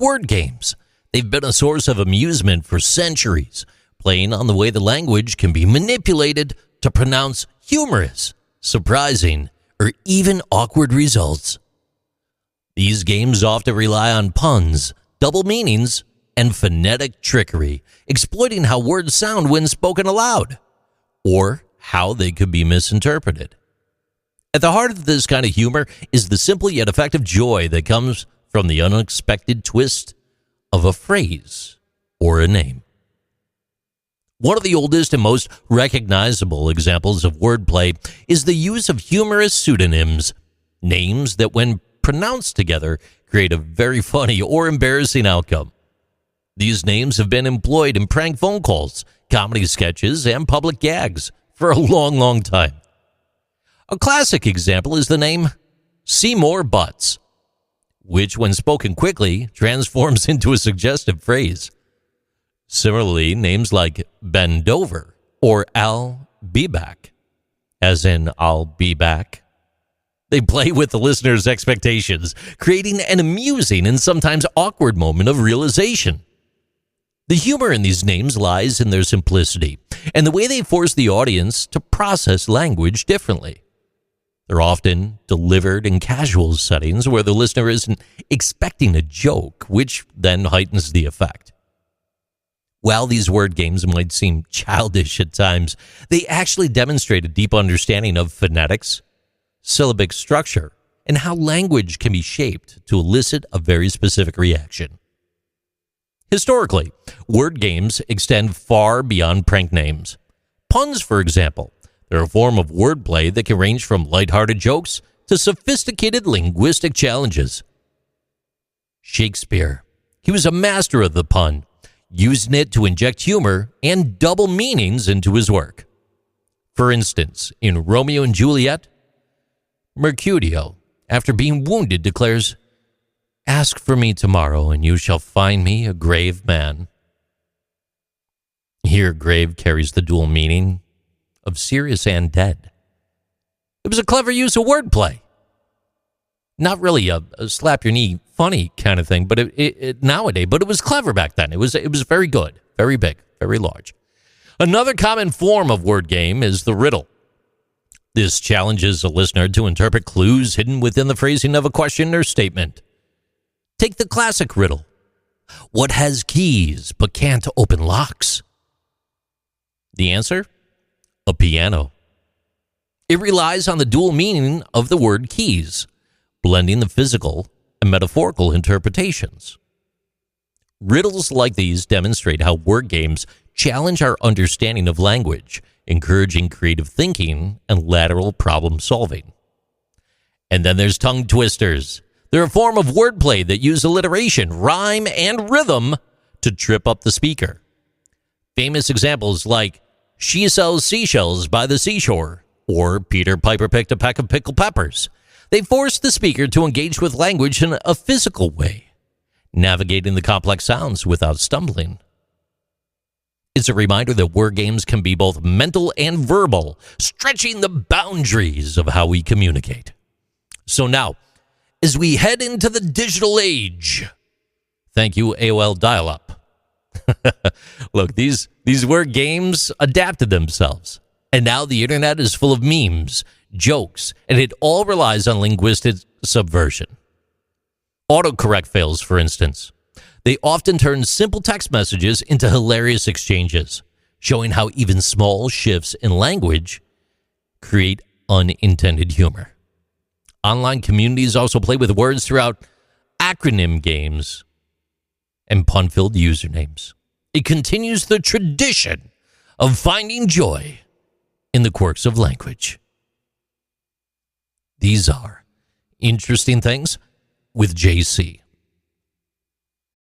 word games. They've been a source of amusement for centuries, playing on the way the language can be manipulated to pronounce humorous, surprising, or even awkward results. These games often rely on puns, double meanings, and phonetic trickery, exploiting how words sound when spoken aloud, or how they could be misinterpreted. At the heart of this kind of humor is the simple yet effective joy that comes from the unexpected twist of a phrase or a name. One of the oldest and most recognizable examples of wordplay is the use of humorous pseudonyms, names that when pronounced together create a very funny or embarrassing outcome. These names have been employed in prank phone calls, comedy sketches, and public gags for a long, long time. A classic example is the name Seymour Butts, which when spoken quickly transforms into a suggestive phrase. Similarly, names like Bend Over or I'll Be Back, as in I'll be back. They play with the listener's expectations, creating an amusing and sometimes awkward moment of realization. The humor in these names lies in their simplicity and the way they force the audience to process language differently. They're often delivered in casual settings where the listener isn't expecting a joke, which then heightens the effect. While these word games might seem childish at times, they actually demonstrate a deep understanding of phonetics, syllabic structure, and how language can be shaped to elicit a very specific reaction. Historically, word games extend far beyond prank names. Puns, for example, they're a form of wordplay that can range from lighthearted jokes to sophisticated linguistic challenges. Shakespeare, he was a master of the pun, using it to inject humor and double meanings into his work. For instance, in Romeo and Juliet, Mercutio, after being wounded, declares, "Ask for me tomorrow, and you shall find me a grave man." Here, grave carries the dual meaning of serious and dead. It was a clever use of wordplay. Not really a slap your knee funny kind of thing, but nowadays, but it was clever back then. It was very good, very big, very large. Another common form of word game is the riddle. This challenges a listener to interpret clues hidden within the phrasing of a question or statement. Take the classic riddle. What has keys but can't open locks? The answer? A piano. It relies on the dual meaning of the word keys, blending the physical and metaphorical interpretations. Riddles like these demonstrate how word games challenge our understanding of language, encouraging creative thinking and lateral problem solving. And then there's tongue twisters. They're a form of wordplay that use alliteration, rhyme, and rhythm to trip up the speaker. Famous examples like "She sells seashells by the seashore" or "Peter Piper picked a peck of pickled peppers." They force the speaker to engage with language in a physical way, navigating the complex sounds without stumbling. It's a reminder that word games can be both mental and verbal, stretching the boundaries of how we communicate. So now, as we head into the digital age, thank you, AOL dial-up. Look, these word games adapted themselves, and now the internet is full of memes, jokes, and it all relies on linguistic subversion. Autocorrect fails, for instance. They often turn simple text messages into hilarious exchanges, showing how even small shifts in language create unintended humor. Online communities also play with words throughout acronym games and pun-filled usernames. It continues the tradition of finding joy in the quirks of language. These are Interesting Things with JC.